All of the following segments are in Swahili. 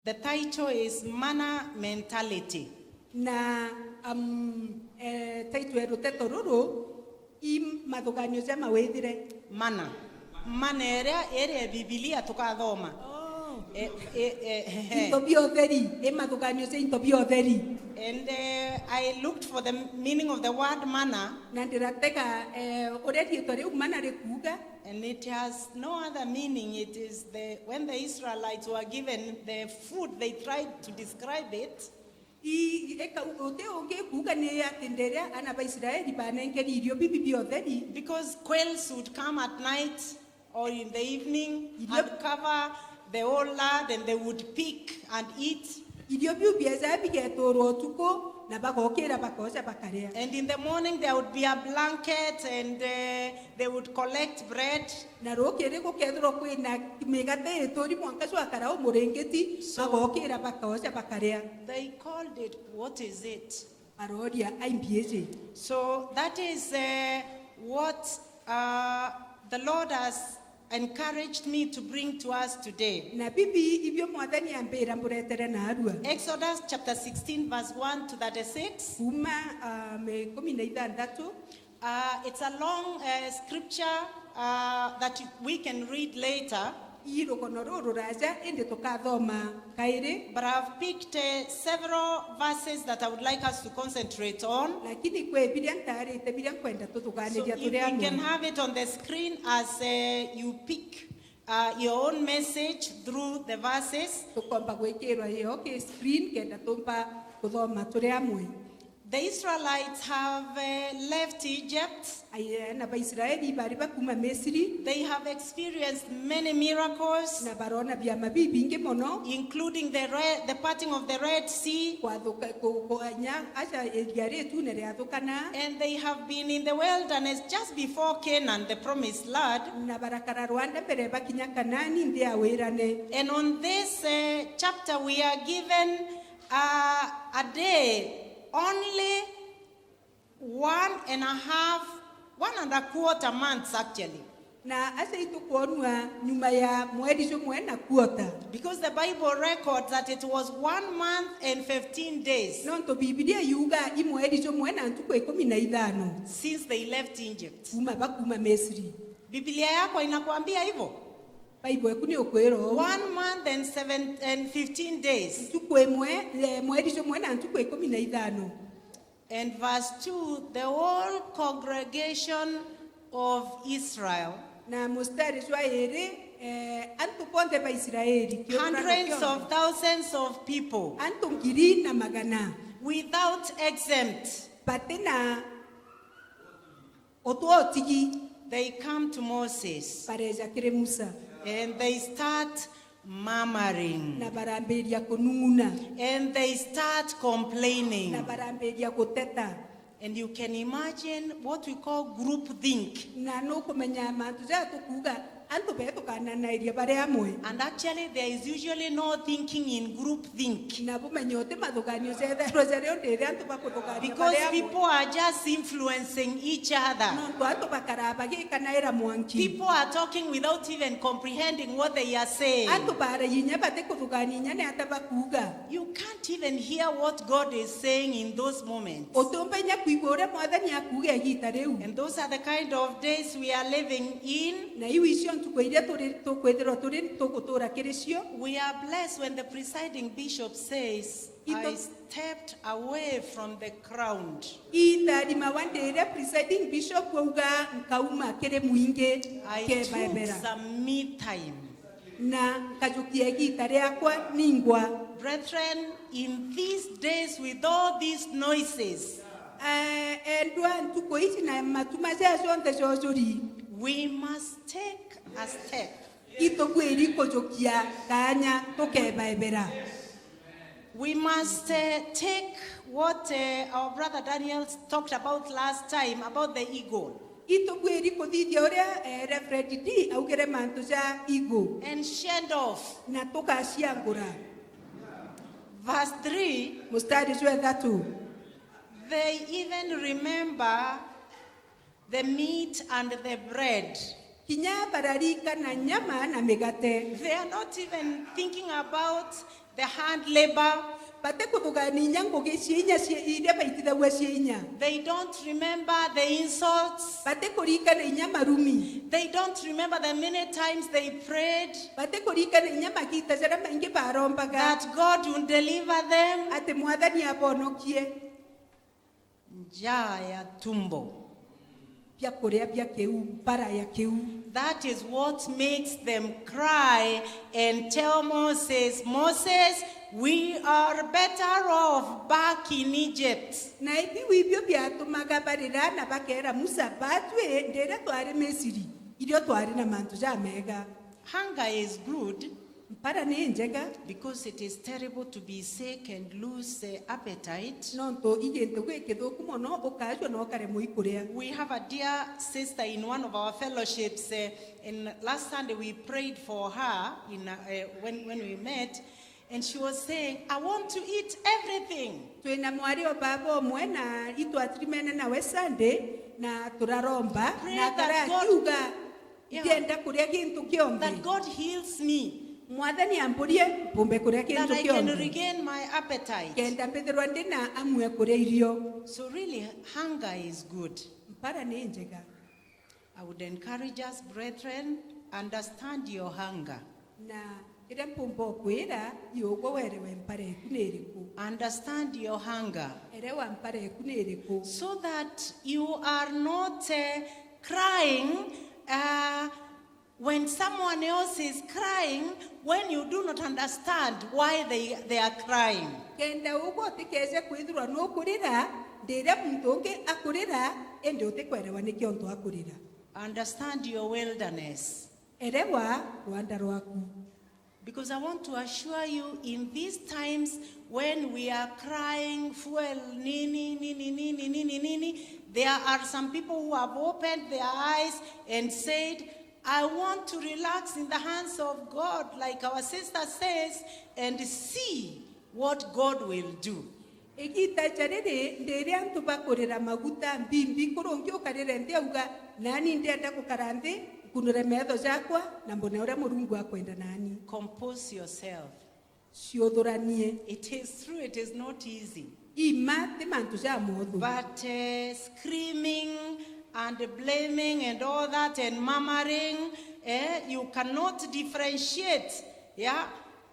The title is Manna Mentality. Na taitwe roteto ruru I mathuganio cia mawithire. Manna. Manna ere Biblia tukathoma. Intobio theri, mathuganio cia intobio theri. And I looked for the meaning of the word manna. Na ndiratega uria rietwa riu mana rikuga. And it has no other meaning. It is when the Israelites were given the food, they tried to describe it. Because quails would come at night or in the evening and cover the whole land, and they would pick and eat. And in the morning there would be a blanket, and they would collect bread. So they called it, what is it? So that is what the Lord has encouraged me to bring to us today. Exodus chapter 16 verse 1 to 36. It's a long scripture that we can read later. But I've picked several verses that I would like us to concentrate on. So if we can have it on the screen as you pick your own message through the verses. The Israelites have left Egypt. They have experienced many miracles, including the parting of the Red Sea. And they have been in the wilderness just before Canaan, the promised land. And on this chapter we are given a day, only 1.25 months actually. Because the Bible records that it was 1 month and 15 days since they left Egypt. Biblia yako inakuambia hivyo? 1 month and 15 days. And verse 2, the whole congregation of Israel, hundreds of thousands of people, without exempt, they come to Moses. And they start murmuring. And they start complaining. And you can imagine what we call group think. And actually there is usually no thinking in group think. Because people are just influencing each other. People are talking without even comprehending what they are saying. You can't even hear what God is saying in those moments. And those are the kind of days we are living in. We are blessed when the presiding bishop says, I stepped away from the crowd. I took some me time. Brethren, in these days with all these noises, we must take a step. We must take what our brother Daniel talked about last time, about the ego. And shed off. Verse 3, they even remember the meat and the bread. They are not even thinking about the hand labor. bate kuthugania ngugi ciinya iria baitithagua ciinya They don't remember the insults. bate kuririkana inya marumi They don't remember the many times they prayed bate kuririkana inya magita jaria maingi barombaga that God will deliver them. ati mwathani abonokie Njaa ya tumbo. bia kuria bia kiu bara ya kiu. That is what makes them cry and tell Moses, Moses, we are better off back in Egypt. Na ibi wibio biatumaga barira na bakera Musa batwe ndere twari Misiri irio twari na mantu ja mega. Hunger is good Mpara ni njega because it is terrible to be sick and lose appetite. nonto igente gwikithuku muno ukajwa no kare muikuria. We have a dear sister in one of our fellowships, and last Sunday we prayed for her when we met, and she was saying, I want to eat everything. Twina mwari o baba omwe na itwatirimene nawe Sunday na turaromba Pray na that God- karakiuga Yeah. ngenda kuria gintu kiombe That God heals me, mwathani amburie pumbe kuria that gintu I can kiombe regain my appetite. kenda mbithirwa ndina amwe kuria irio. So really, hunger is good. Mpara ni njega I would encourage us, brethren, understand your hunger. na ira mpumbo kwira yugo werewe mpara eku niriku Understand your hunger erewa mpara eku niriku so that you are not crying when someone else is crying, when you do not understand why they are crying. kenda ugo tikeze kwithirwa no kurira ndira muntu ungi akurira ende utikwerewa ni kionto akurira. Understand your wilderness. Erewa rwanda rwaku Because I want to assure you, in these times when we are crying, fuel, nini, nini, nini, nini, nini, there are some people who have opened their eyes and said, I want to relax in the hands of God, like our sister says, and see what God will do. igita jarere ndere antu bakurira maguta mbimbi kurungi ukarire ndiauga nani ndienda kukarandi kunure metho jakwa na mbona ura murungu akwenda nani Compose yourself. ciuthuranie. It is true, it is not easy. Ima ti mantu ja mothu But screaming and blaming and all that and murmuring, you cannot differentiate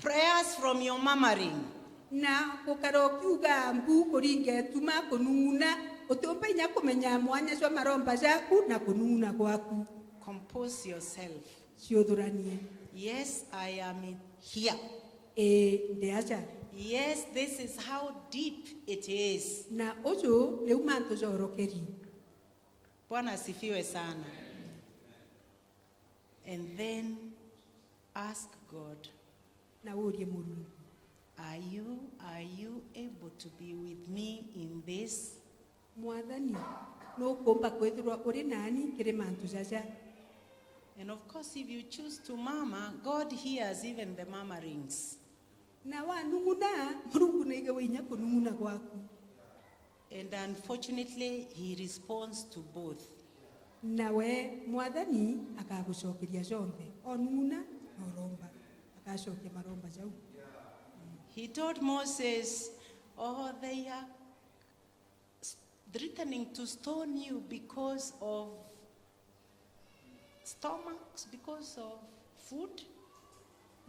prayers from your murmuring. na gukara ukiuga mbu kuringe tuma kunung'una utumba inya kumenya mwanya cwa maromba jaku na kunung'una gwaku. Compose yourself. Ciuthuranie. Yes, I am here. Ndiaja Yes, this is how deep it is. na uju riu mantu jorokeri. Bwana asifiwe sana. And then ask God, Na urie Mungu, are you able to be with me in this? mwathani no kumba kwithirwa uri nani kiri mantu jaja. And of course, if you choose to murmur, God hears even the murmurings. Na wanung'una Mungu naiga winya kunung'una gwaku. And unfortunately, He responds to both. Nawe mwathani akagucokeria jonthe onung'una na uromba akacokia maromba jau. He told Moses, oh, they are threatening to stone you because of stomachs, because of food.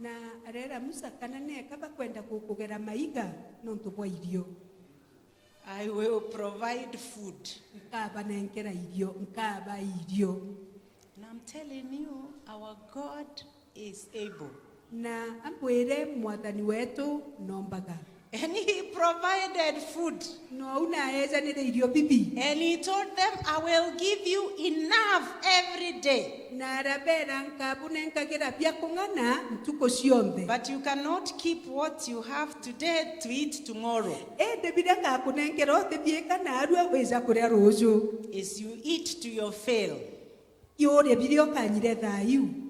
Na arera Musa kana neka bakwenda kukugera maiga nontu bwa irio. I will provide food. Nkaba nenkera irio nkaba irio. And I'm telling you, our God is able. Na ambwire mwathani wetu nombaga. And He provided food. No unaeza nire irio bibi. And He told them, I will give you enough every day. Na arabera nkabu nenkagira bia kung'ana ntuko cionthe. But you cannot keep what you have today to eat tomorrow. Ende bira ngakunenkera ote bieka na arua weza kuria ruju. As you eat to your fill. Yore birio kanyire thayu.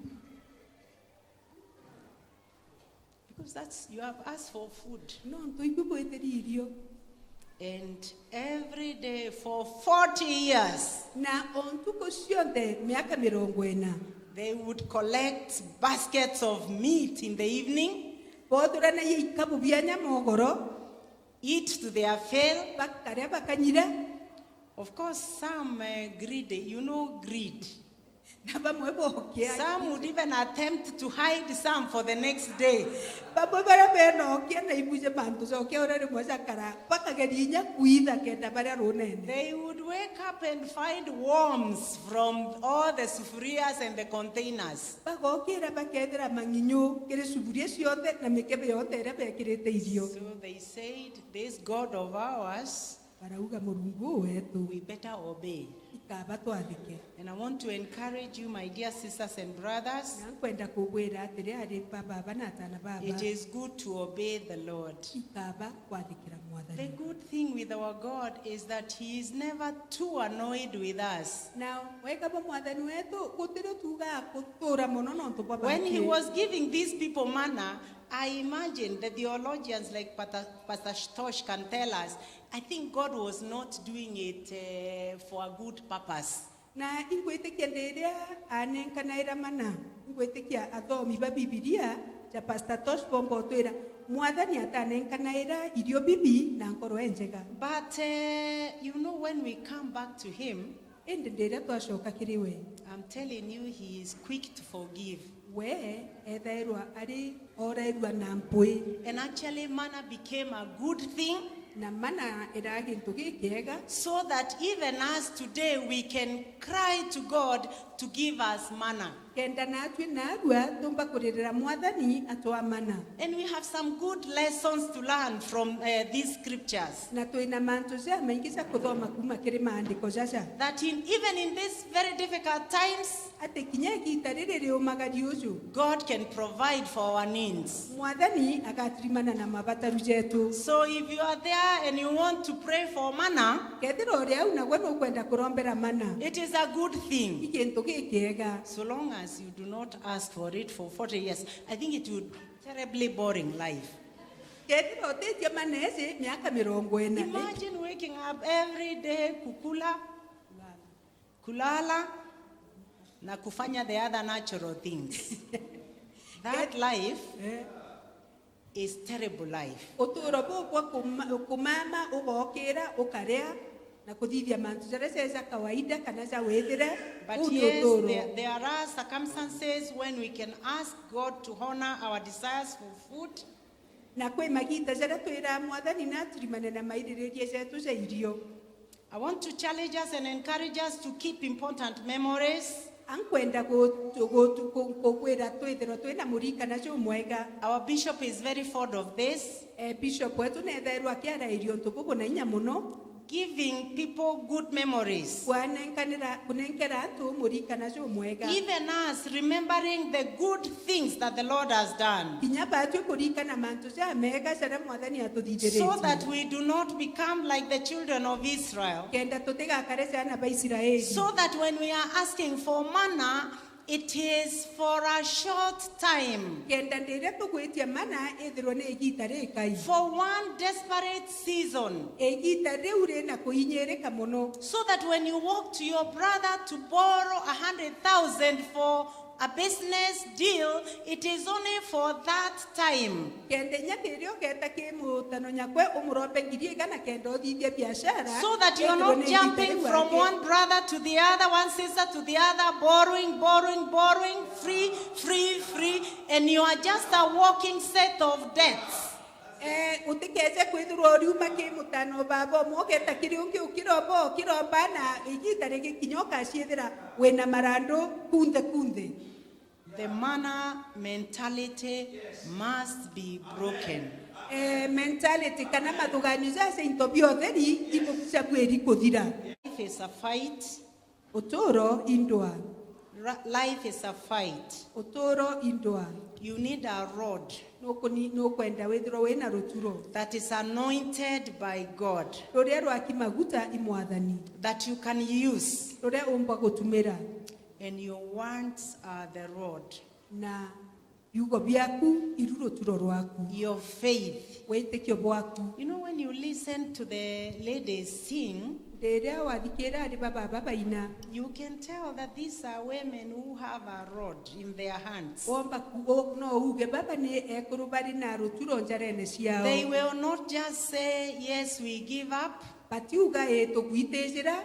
Because you have asked for food. Nontu ikubweteri irio. And every day for 40 years, Na ontuko cionthe miaka 40 they would collect baskets of meat in the evening. bothora na ikabu bianya mogoro eat to their fill. bakare bakanyira Of course, some greedy, you know, greed. na bamwe bokia Some would even attempt to hide some for the next day. bamwe bara beno kia na ibuje bantu so kia ora rimo sakara bakagerinya kuitha kenda bara runene. They would wake up and find worms from all the sufurias and the containers. Bagokira bakethera manginyu kire suburia ciothe na mikebe yothe ira bekirite irio. So they said, this God of ours, Barauga Murungu wetu we better obey. ikaba twathike. And I want to encourage you, my dear sisters and brothers, Nankwenda kubwira atiri ari baba banatana baba it is good to obey the Lord. ikaba kwathikira The mwathani. good thing with our God is that He is never too annoyed with us. Now weka ba mwathani wetu gutire tuga kutura muno no ntubaba. When He was giving these people manna, I imagine the theologians like Pastor Stosh can tell us, I think God was not doing it for a good purpose. Na ingwitikia ndiria anenkanaira mana ingwitikia athomi ba Bibilia ja Pastor Tosh Bombo twira mwathani atanenkanaira irio bibi na nkoro enjega. But you know, when we come back to Him, Indi ndiria twacoka kiriwe I'm telling you, He is quick to forgive. we ethairwa ari orairwa na mpui And actually, manna became a good thing, na mana era gintu gikiega so that even us today, we can cry to God to give us manna. kenda natwi narua tumba kuririra mwathani atwa mana And we have some good lessons to learn from these scriptures. na twina mantu ja maingi ja kuthoma kuma kiri maandiko jaja That even in these very difficult times, ati kinya gita riri riumagari uju God can provide for our needs. mwathani agatirimana na mabataru jetu. So if you are there and you want to pray for manna, Kethira uria una gwe no kwenda kurombera mana it is a good thing. ikintu gikiega So long as you do not ask for it for 40 years, I think it would be terribly boring life. kethira utitie manezi miaka 40 Imagine waking up every day kukula, kulala, na kufanya the other natural things. That life is terrible life. uturo bubwa kumama ugokira ukaria na kuthithia mantu jaria cia kawaida kana ja withire But yes, there are circumstances when we can ask God to honor our desires for food. na kwi magita jaria twira mwathani na tirimane na maiririria jetu ja irio. I want to challenge us and encourage us to keep important memories. Ankwenda kukwira twithirwo twina murikana ju mwega. Our bishop is very fond of this. Bishop wetu netherwa kiara irio ntububu na inya muno Giving people good memories. kunenkera antu murikana ju mwega. Even us remembering the good things that the Lord has done. Kinya batwe kurikana mantu ja mega jaria mwathani atuthithiritie. So that we do not become like the children of Israel. Kenda tutigakare jana ba Israeli. So that when we are asking for manna, it is for a short time. Kenda ndire tugwitia mana ithirwo ni igita rikai. For one desperate season. Igita riu rina kuhinyirika muno. So that when you walk to your brother to borrow 100,000 for a business deal, it is only for that time. Kende nyatirio geta kimutano nyakwe umurombe ngiri kana kenda uthithie biashara. So that you are not jumping from one brother to the other, one sister to the other, borrowing, free, and you are just a walking set of debts. Utikeze kwithirwo riuma kimutano babo mogeta kiriungi ukirombo kiromba na igita rigi kinyoka ciithira wina marando kunthe. The manna mentality must be broken. Mentality kana mathuganyo jase into biotheri ibukuca kweri kuthira. Life is a fight. Uturo indwa. Life is a fight. Uturo indwa. You need a rod No kwenda withirwo wina ruturo. that is anointed by God, Ruria rwaki maguta imwathani. that you can use. Ruria umba gutumira. And your words are the rod. Na yugo biaku iruro turo rwaku. Your faith. Weitekio bwaku. You know, when you listen to the ladies sing, rĩrĩa wathikĩra arĩ baba baina you can tell that these are women who have a rod in their hands. womba no uge baba nĩ ekũrũ barĩ na rũturo njarene ciao They will not just say, yes, we give up. batiuga tũgwitĩjĩra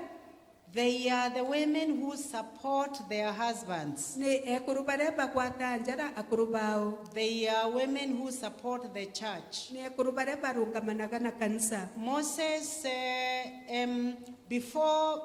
They are the women who support their husbands. nĩ ekũrũ barĩa bagwata njara akũrũ bao They are women who support the church. nĩ ekũrũ barĩa barũngamanaga na kanisa Moses, before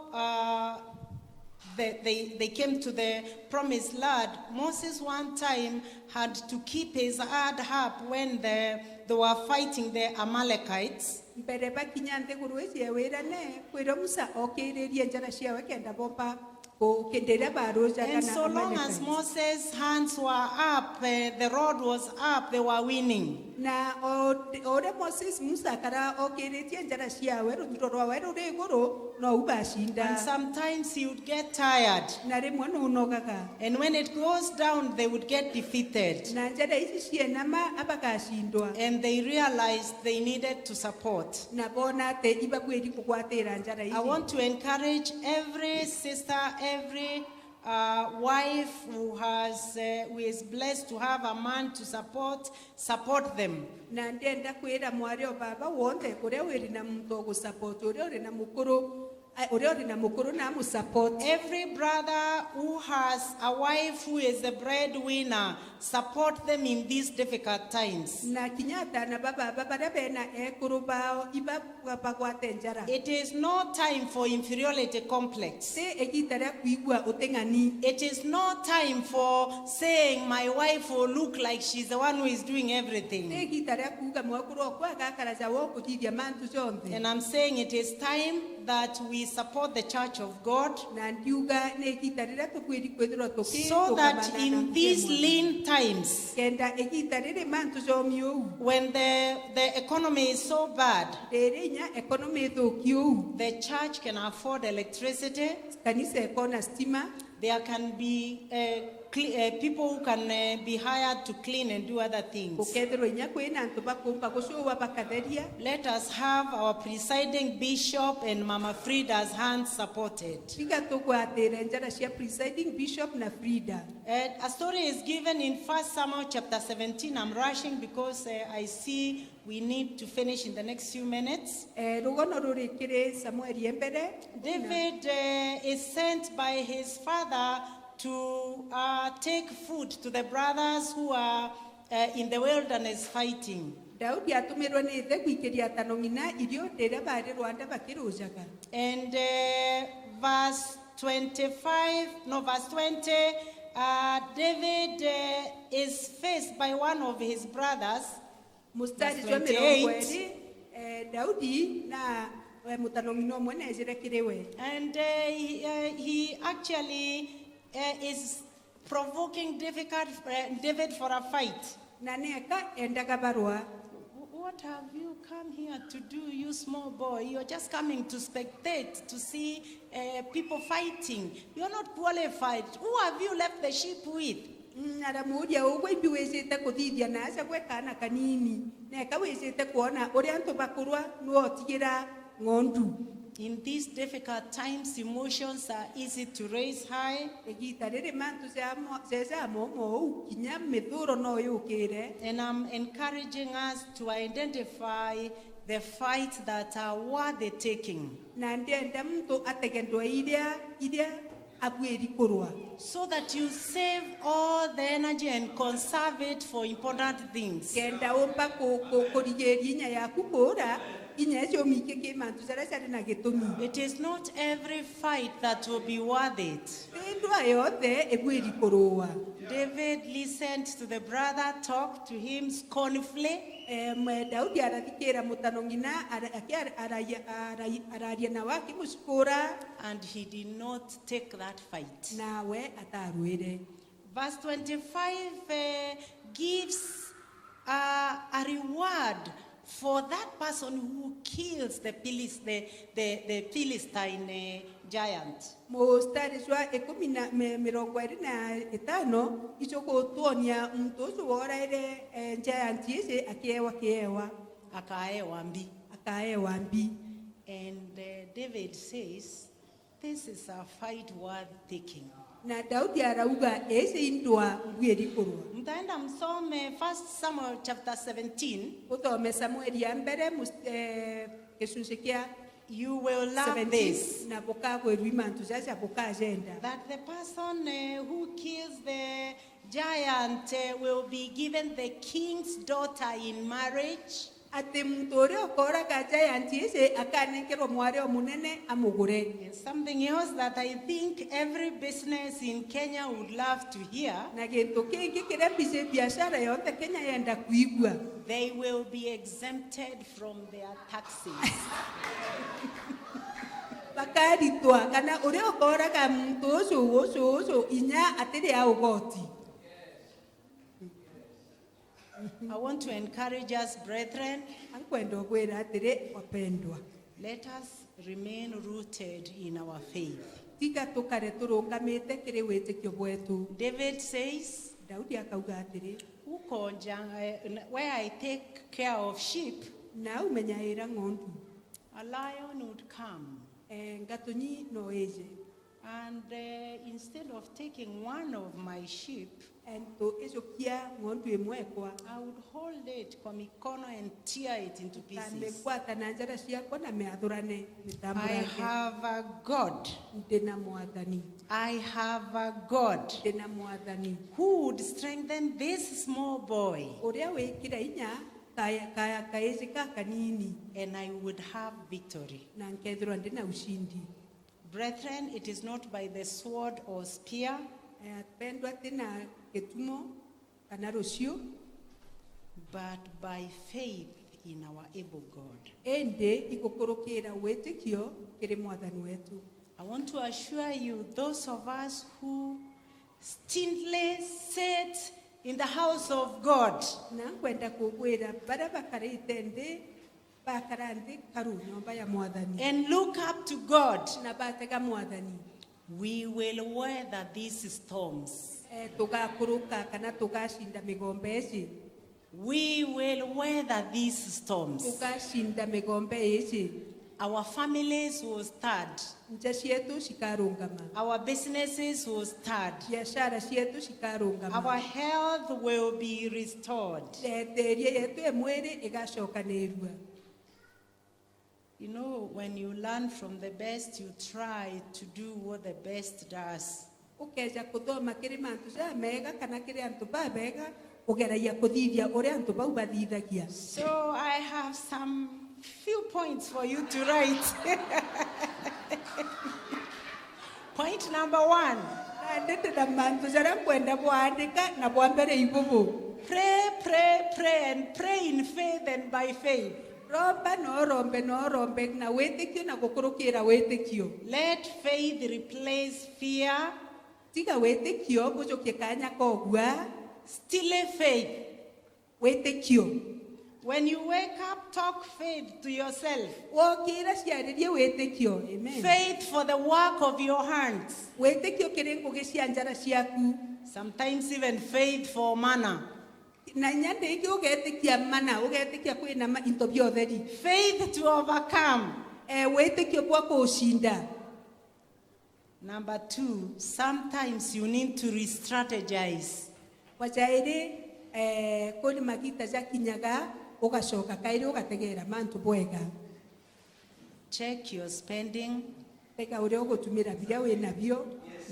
they came to the promised land, Moses one time had to keep his heart up when they were fighting the Amalekites. mbere bakinya nthĩgũrũ ĩcio wĩrane kwĩra Musa okĩrĩrie njara ciao kenda bomba gũkĩndĩra barũjaga And na so long as Amalekites. Moses' hands were up, the rod was up, they were winning. na ore Moses Musa kara okĩrĩtie njara ciao rũturo rwawe rũrĩ igũrũ no ubacinda And sometimes he would get tired. na rĩmwe nĩ ũnogaga And when it goes down, they would get defeated. na njara ici cienama abagacindwa And they realized they needed to support. na bona atĩ ibakwĩri kũgwatĩra njara I ici want to encourage every sister, every wife who is blessed to have a man to support them. na ndenda kwĩra mwarĩ o baba wothe ũrĩa wĩrĩ na mũndũ gũsupport ũrĩa ũrĩ na mũkũrũ na mũsupport Every brother who has a wife who is the breadwinner, support them in these difficult times. na kinyata na baba barĩa bena ekũrũ bao ibagwate njara It is no time for inferiority complex. sĩ ĩgita rĩa kuigua ũteng'ani It is no time for saying my wife will look like she's the one who is doing sĩ everything. ĩgita rĩa kuga mwakũrũ okwa agakaraja wokũthithia mantu conthe And I'm saying it is time that we support the church of God na ndiuga nĩ igita rĩrĩa tũkwĩri kwĩthĩrwo so that in these lean times, kenda igita rĩrĩ mantu comi ũu when the economy is so bad, rĩrĩ inya economy ĩthũki ũu the church can afford electricity. kanisa ĩkona stima There can be people who can be hired to clean and do other things. gũkethĩrwo inya kwĩna antũ bakũmba gũcũwa bakatheria Let us have our presiding bishop and Mama Frida's hands supported. tiga tũgwatĩre njara cia presiding bishop na Frida A story is given in 1 Samuel chapter 17. I'm rushing because I see we need to finish in the next few minutes. rũgono rũrĩ kĩrĩ Samueli mbere David is sent by his father to take food to the brothers who are in the wilderness fighting. Daudi atũmĩrwo nĩ ithe gũikĩria tanong'ina irio rĩrĩa barĩ Rwanda bakĩrũjaga And verse 20, David is faced by one of his brothers. mũstari Verse wa 28. 20 Daudi na mũtanong'ina ũmwe nejĩre kĩrĩ we And he actually is provoking David for a fight. na nĩeka endaga barũa What have you come here to do, you small boy? You're just coming to spectate, to see people fighting. You're not qualified. Who have you left the sheep with? aramuria ũguo imbi wĩcĩte kũthithia na aca gwĩ kana kanini neka wĩcĩte kuona ũrĩa antũ bakũrwa nĩwotigĩra ng'ondu In these difficult times, emotions are easy to raise high. igita rĩrĩ mantu ceca momo ũu kinya mĩthũro no yũkĩre And I'm encouraging us to identify the fights that are worthy taking, na ndenda mtu atege ndwa iria abwĩri kũrwa so that you save all the energy and conserve it for important things. kenda ũmba kũrigĩria inya yaku kũra inya icio mingĩ kĩ mantu carĩa carĩ na gĩtũmi It is not every fight that will be worth it. ndwa yothe ĩbwĩri kũrũa David listened to the brother talk to him scornfully, Daudi arathikĩra mũtanong'ina araria na wake mũcikũra and he did not take that fight. nawe atarwĩre Verse 25 gives a reward for that person who kills the Philistine giant. mũstari cwa 25 icio gũtuonia mtu ũcio woraire giant ici akĩewa Akaewa mbi. akaewa mbi And David says, this is a fight worth taking. Na Daudi arauga ese indwa ngweri kurwa. Mtaenda msome 1 Samuel chapter 17. Uthome Samueli ya mbere gicunci kia You will love this. na bukagwirwa imantu jacia bukagenda. That the person who kills the giant will be given the king's daughter in marriage. Ati muntu uria ukoraga giant ese akanenkerwo mwari omunene amugure. And something else that I think every business in Kenya would love to hear. Na gintu kingi kiria biashara yothe Kenya yenda kuigua. They will be exempted from their taxes. Bakaritwa kana uria ukoraga muntu ucio inya atiri ya ugoti. I want to encourage us, brethren. Ankwenda gwira atiri wapendwa. Let us remain rooted in our faith. Tiga tukare turungamite kiri witikio bwetu. David says, Daudi akauga atiri, where I take care of sheep, na umenyaira ng'ondu. a lion would come. Ngatonyi no eje. And instead of taking one of my sheep, To ejokia ng'ondu imwe kwa. I would hold it kwa mikono and tear it into pieces. Mekwata na njara ciakwa na meathurane mitambo I yake. have a God. Ndina mwathani. I have a God Ndina mwathani. who would strengthen this small boy, Uria wikira inya kaya kaezi kanini and I would have victory. na nkethirwa ndina ushindi. Brethren, it is not by the sword or spear, Pendwa tena ketumo kana rocio, but by faith in our able God. ende igukurukira witikio kiri mwathani wetu. I want to assure you, those of us who stintly sit in the house of God, Na kwenda kugwira bara bakarite ndi bakarandi karu nyomba ya mwathani and look up to God, na batega mwathani, we will weather these storms. tugakuruka kana tugashinda migombe eci. We will weather these storms. Tugashinda migombe eci. Our families will start. Nja cietu cikarungama. Our businesses will start. Biashara cietu cikarungama. Our health will be restored. Teria yetu ya mwiri igacokanirua. You know, when you learn from the best, you try to do what the best does. Ukeja kuthoma kiri mantu ja mega kana kiri antu ba bega ugeragia kuthithia uria antu bau bathithagia. So I have some few points for you to write. Point number 1. Ndete da mantu jara kwenda bwandika na bwambere ibubu. Pray and pray in faith and by faith. Romba no rombe na wetikio na gukurukira wetikio. Let faith replace fear. Tiga wetikio gucokie kanya kogua. Still faith. Wetikio. When you wake up, talk faith to yourself. Wokira ciaririe wetikio. Amen. Faith for the work of your hands. Wetikio kiri ngugi cia njara ciaku. Sometimes even faith for manna. Na nyande iki ugetikia mana ugetikia kwina into biotheri. Faith to overcome. Wetikio bwa kushinda. Number 2, sometimes you need to re-strategize. Wajairi kuni magita za kinyaga ugacoka kairi ugategera mantu bwega. Check your spending. Teka uria ugutumira biria wina bio.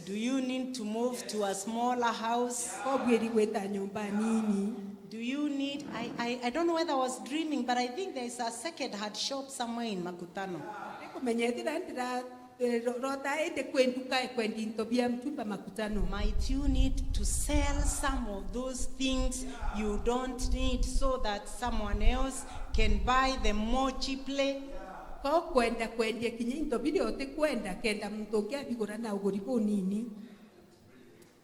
Do you need to move to a smaller house? Obwiri gweta nyumba nini. Do you need, I don't know whether I was dreaming, but I think there is a second-hand shop somewhere in Makutano. Kumenyetira ndira rota ende kwenduka kwendi ntobia mtumba Makutano. Might you need to sell some of those things you don't need so that someone else can buy them more cheaply? Ko kwenda kwendie kinyi ntobili ote kwenda kenda mtu ngia bigura na uguri bonini.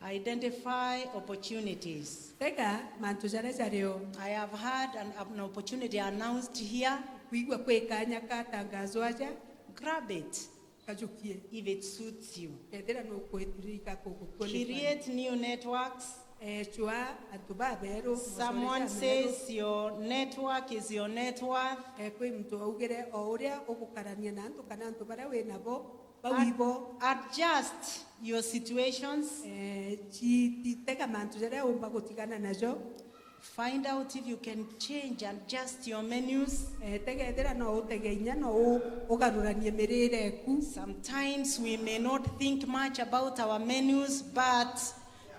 Identify opportunities. Teka mantu jare jareo. I have had an opportunity announced here. Kuigwa kwekanya katangazo aja. Grab it Kajukie. if it suits you. Kedera no kwetrika kuko. Create new networks. chwa antu babero Someone says your network is your net worth. kwi muntu augire o uria ugukarania na antu kana antu baria wi nabo bawibo Adjust your situations. tega mantu jaria umba gutigana najo. Find out if you can change and adjust your menus. Tegethera no utege inya no ugaruranie mirire ku. Sometimes we may not think much about our menus, but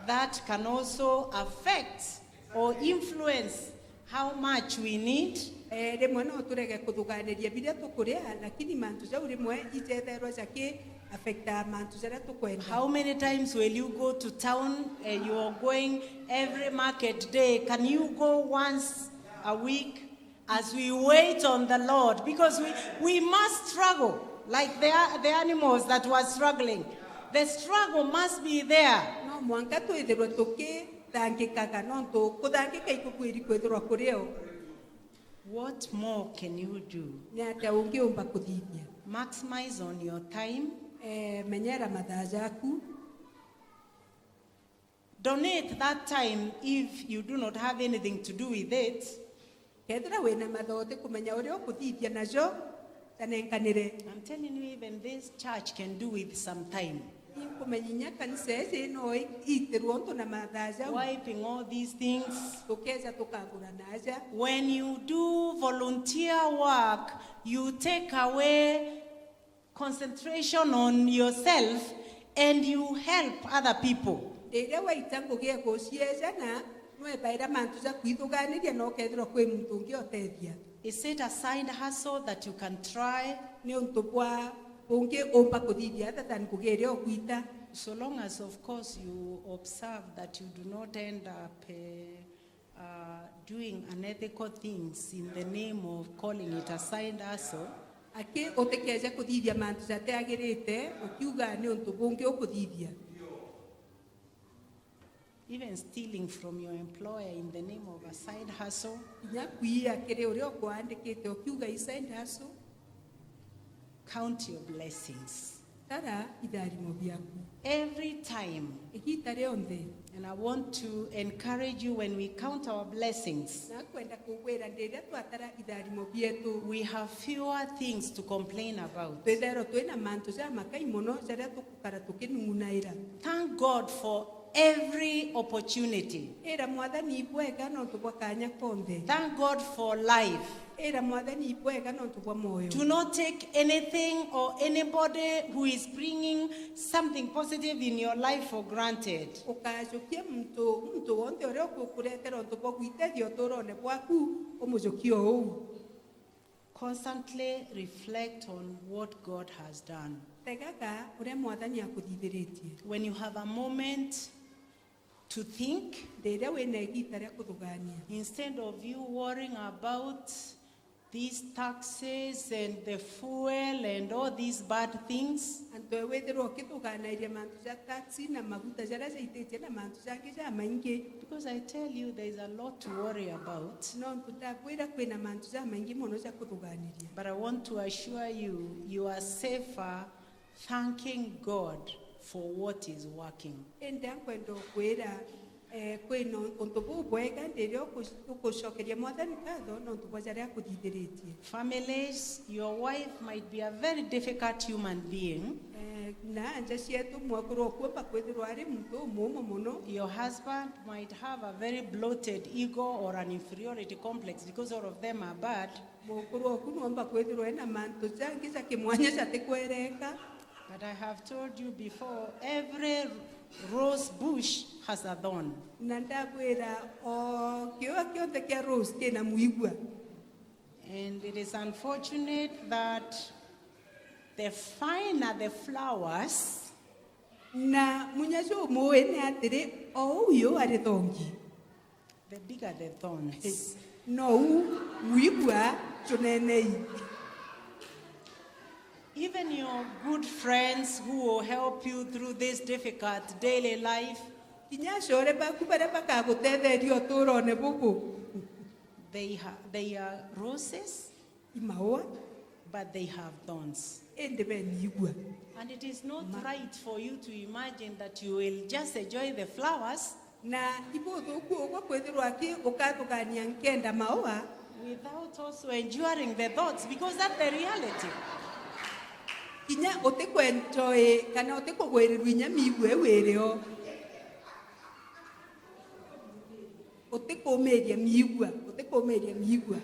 that can also affect or influence how much we need. Rimwe no turege kuthuganiria biria tukuria lakini mantu jau rimwe itetherwa jaki affecta mantu jaria tukwenda. How many times will you go to town? You are going every market day. Can you go once a week as we wait on the Lord? Because we must struggle like the animals that were struggling. The struggle must be there. No mwanka twithirwa tukithangikaga no kuthangika ikukwiri kwithirwa kurio. What more can you do? Ni atia ungiumba kuthithia. Maximize on your time. Menyera mathaa jaku. Donate that time if you do not have anything to do with it. Kethira wina mathote kumenya uria ukuthithia najo tanenkanire. I'm telling you, even this church can do with some time. Kumenyinya kanisa eci no itirwo ntu na mathaa jau. Wiping all these things. Tukeza tukagura naja. When you do volunteer work, you take away concentration on yourself and you help other people. Rĩrĩa waita ngũgĩa gũciecana no baira mantu za kwithuganiria no kethirwo kwi muntu ungi otethia. Is it a side hustle that you can try? Ni untu bwa ungi umba kuthithia than ngũgĩre okwita. So long as, of course, you observe that you do not end up doing unethical things in the name of calling it a side hustle. Aki utekeje kuthithia mantu jateagirite ukiuga ni untu bungi ukuthithia. Even stealing from your employer in the name of a side hustle. Inya kuia kire uria kwandikite ukiuga i side hustle. Count your blessings. Tara itharimo biaku. Every time. Igita rionthe. And I want to encourage you when we count our blessings. Na kwenda kuwera nderia twatara itharimo bietu. We have fewer things to complain about. Twethero twina mantu ja makai muno jaria tukukara tukinunaira. Thank God for every opportunity. Era mwathani ibwega no tubwa kanya konthe. Thank God for life. Era mwathani ibwega no tubwa moyo. Do not take anything or anybody who is bringing something positive in your life for granted. Ukajukie mtu wonte uria ukukuretera ntubwa gwitethio turone bwaku umujukio u. Constantly reflect on what God has done. Tegaga uria mwathani akuthithiritie. When you have a moment to think, Rĩrĩa wĩna igita rĩa kuthugania. instead of you worrying about these taxes and the fuel and all these bad things, Antu ewethirwo ukithuganairie mantu ja taxi na maguta jaria jaitĩtie na mantu jangi ja maingi. because I tell you there is a lot to worry about. No tutakwira kwina mantu ja maingi muno ja kuthuganiria. But I want to assure you, you are safer thanking God for what is working. Ende ankwenda kwira kwina untu bubwega ndiria ukucokeria mwathani katho no ntu jaria akuthithiritie. Families, your wife might be a very difficult human being. Na anja cietu mwakurwo kuomba kwithirwo ari muntu umumu muno. Your husband might have a very bloated ego or an inferiority complex because all of them are bad. Mukurwo kunomba kwithirwo ena mantu jangi ja kimwanya ja tikwereka. But I have told you before, every rose bush has a thorn. Na ndabwira o kiwa kionthe kia rose kina muigwa. And it is unfortunate that the finer the flowers, Na munyacho muwe ni atiri o uyo ari thongi. the bigger the thorns. No muigwa chunenei. Even your good friends who will help you through this difficult daily life, Kinyashore baku bare bakagutetheria uturone buku. they are roses, Imaoa but they have thorns. ende benigwa. And it is not right for you to imagine that you will just enjoy the flowers na ibothuku uguo kwithirwa ki ukathugania nkenda maua without also enduring the thoughts, because that's the reality. kinya utikwenjoy kana utikugwirirwa inya miigua wireo utikumiria miigua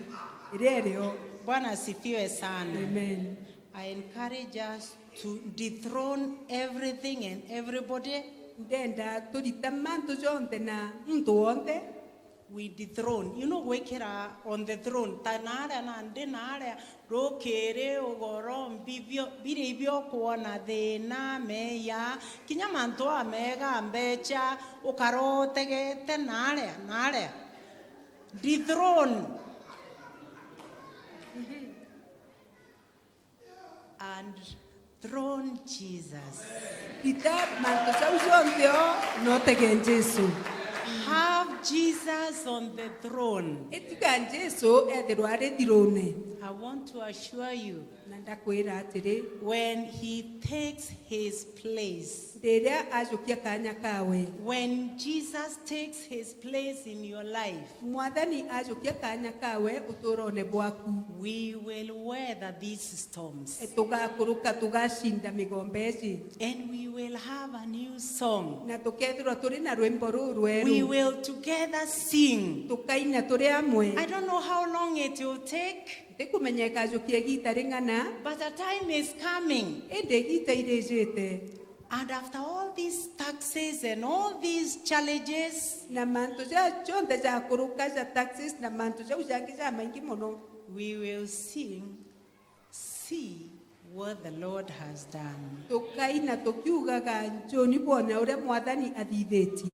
irereo. Bwana asifiwe sana. Amen. I encourage us to dethrone everything and everybody. Ndenda turita mantu jonte na mtu wonte. We dethrone. You know, wekera on the throne. Tanara na ndenara rokere ogoro bibio biribio kuona thina meya kinya mantu amega mbecha ukarotegete nare. Dethrone. And throne Jesus. Ita mantu jonte o no tegen Jesu. Have Jesus on the throne. Etika Jesu ethirwa ari thirone. I want to assure you, Na ndakwira atiri when he takes his place, rĩrĩa ajokia kanya kawe, when Jesus takes his place in your life, mwathani ajokia kanya kawe uturone bwaku, we will weather these storms. tugakuruka tugashinda migombe eci, And we will have a new song. na tukethirwa turi na rwimbo ruru We rweru, will together sing. tukaina turi amwe. I don't know how long it will take, Ndikumenyeka ajokia gita ring'ana, but a time is coming. indi gita irĩjĩte. And after all these taxes and all these challenges, Na mantu ja chonde ja kuruka ja taxes na mantu ja ujangi ja maingi muno, we will sing, see what the Lord has done. tukaina tukiugaga njoni bwana uria mwathani athithĩtie.